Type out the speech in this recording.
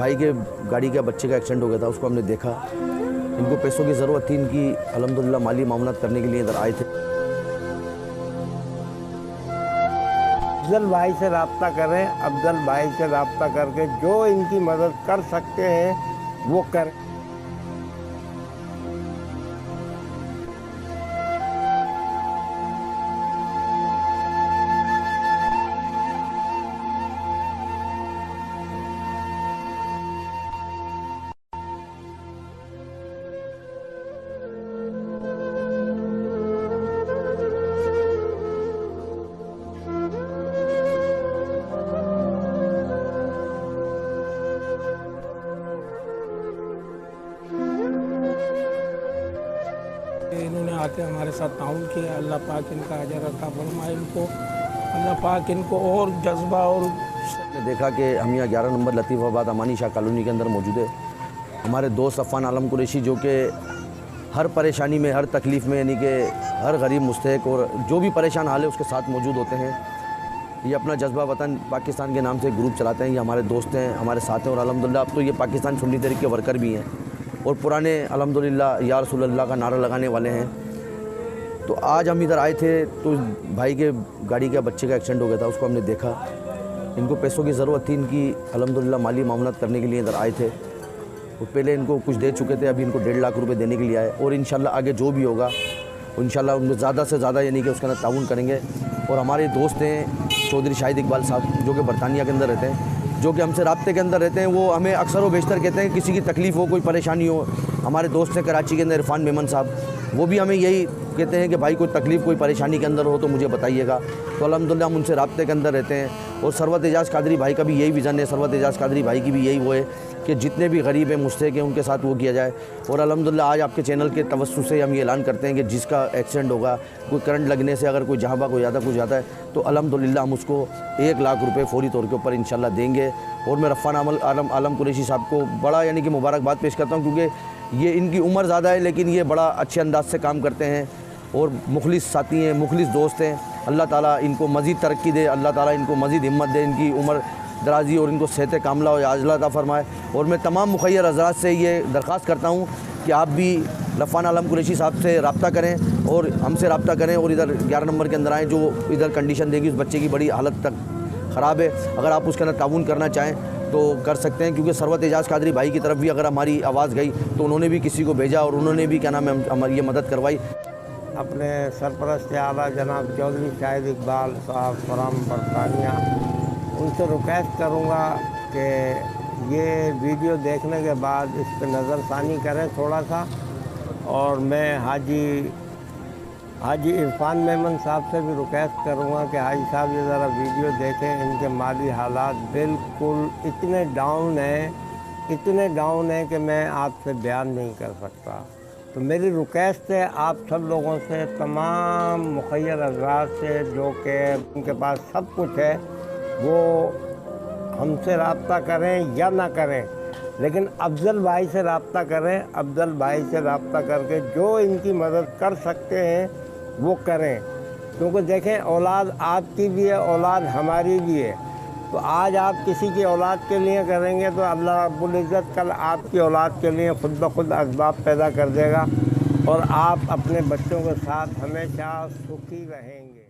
भाई के गाड़ी का बच्चे का एक्सीडेंट हो गया था, उसको हमने देखा। इनको पैसों की ज़रूरत थी, इनकी अल्हम्दुलिल्लाह माली मामलात करने के लिए इधर आए थे। अफजल भाई से रब्ता करें, अफजल भाई से रब्ता करके जो इनकी मदद कर सकते हैं वो करें। इन्होंने आके हमारे साथ ताउन किया। अल्लाह पाक इनका अजर अता फरमाए, इनको अल्लाह पाक इनको और जज्बा और देखा कि हम यहाँ 11 नंबर लतीफ़ाबाद अमानी शाह कॉलोनी के अंदर मौजूद है। हमारे दोस्त अफ़ान आलम कुरैशी जो कि हर परेशानी में, हर तकलीफ़ में, यानी कि हर गरीब मुस्तहक और जो भी परेशान हाल है उसके साथ मौजूद होते हैं। ये अपना जज्बा वतन पाकिस्तान के नाम से ग्रुप चलाते हैं। ये हमारे दोस्त हैं, हमारे साथ हैं और अल्हम्दुलिल्लाह अब तो ये पाकिस्तान सुन्नी तहरीक के वर्कर भी हैं और पुराने अल्हम्दुलिल्लाह या रसूल अल्लाह का नारा लगाने वाले हैं। तो आज हम इधर आए थे तो भाई के गाड़ी का बच्चे का एक्सीडेंट हो गया था, उसको हमने देखा। इनको पैसों की ज़रूरत थी, इनकी अल्हम्दुलिल्लाह माली मामलात करने के लिए इधर आए थे। वो पहले इनको कुछ दे चुके थे, अभी इनको 1.5 लाख रुपए देने के लिए आए और इंशाल्लाह आगे जो भी होगा इंशाल्लाह उनको ज़्यादा से ज़्यादा यानी कि उसके अंदर ताउन करेंगे। और हमारे दोस्त हैं चौधरी शाहिद इकबाल साहब जो कि बरतानिया के अंदर रहते हैं, जो कि हमसे राब्ते के अंदर रहते हैं। वो हमें अक्सर व बेशतर कहते हैं किसी की तकलीफ़ हो, कोई परेशानी हो। हमारे दोस्त हैं कराची के अंदर इरफान मेमन साहब, वो भी हमें यही कहते हैं कि भाई कोई तकलीफ़, कोई परेशानी के अंदर हो तो मुझे बताइएगा। तो अल्हम्दुलिल्लाह हम उनसे राब्ते के अंदर रहते हैं। और सरवत एजाज़ कादरी भाई का भी यही विज़न है, सरवत एजाज़ कादरी भाई की भी यही वो है कि जितने भी गरीब हैं, मुस्तहक हैं, उनके साथ वो किया जाए। और अल्हम्दुलिल्लाह आज आपके चैनल के तवस्सुस से हम ये ऐलान करते हैं कि जिसका एक्सीडेंट होगा, कोई करंट लगने से अगर कोई जहाँ कोई ज़्यादा कुछ जाता है तो अल्हम्दुलिल्लाह हम उसको 1 लाख रुपए फ़ौरी तौर के ऊपर इंशाल्लाह देंगे। और मैं अफ़ान आलम कुरैशी साहब को बड़ा यानी कि मुबारकबाद पेश करता हूँ, क्योंकि ये इनकी उम्र ज़्यादा है लेकिन ये बड़ा अच्छे अंदाज से काम करते हैं और मुखलिस साथी हैं, मुखलिस दोस्त हैं। अल्लाह ताला इनको मज़ीद तरक्की दे, अल्लाह ताला इनको मज़ीद हिम्मत दे, इनकी उम्र दराजी और इनको सेहत कामला और आजला अता फरमाए। और मैं तमाम मुखय्यर हज़रात से ये दरख्वास्त करता हूँ कि आप भी अफ़ान आलम कुरैशी साहब से रब्ता करें और हमसे रब्ता करें और इधर 11 नंबर के अंदर आएँ। जो इधर कंडीशन देगी, उस बच्चे की बड़ी हालत तक ख़राब है, अगर आप उसके अंदर ताउन करना चाहें तो कर सकते हैं। क्योंकि सरवत एजाज़ कादरी भाई की तरफ भी अगर हमारी आवाज़ गई तो उन्होंने भी किसी को भेजा और उन्होंने भी क्या नाम है हमारी ये मदद करवाई। अपने सरपरस्त आला जनाब चौधरी शाहिद इकबाल साहब फराम बरतानिया, उनसे रिक्वेस्ट करूँगा कि ये वीडियो देखने के बाद इस पर नज़रसानी करें थोड़ा सा। और मैं हाजी इरफान मेमन साहब से भी रिक्वेस्ट करूँगा कि हाजी साहब ये ज़रा वीडियो देखें। इनके माली हालात बिल्कुल इतने डाउन हैं कि मैं आपसे बयान नहीं कर सकता। तो मेरी रिक्वेस्ट है आप सब लोगों से, तमाम मुखय्यर हज़रात से जो कि उनके पास सब कुछ है, वो हमसे रब्ता करें या ना करें, लेकिन अफजल भाई से रब्ता करें। अफजल भाई से रब्ता करके जो इनकी मदद कर सकते हैं वो करें। क्योंकि देखें, औलाद आपकी भी है, औलाद हमारी भी है। तो आज आप किसी की औलाद के लिए करेंगे तो अल्लाह रब्बुल इज़्ज़त कल आपकी औलाद के लिए खुद ब खुद असबाब पैदा कर देगा और आप अपने बच्चों के साथ हमेशा सुखी रहेंगे।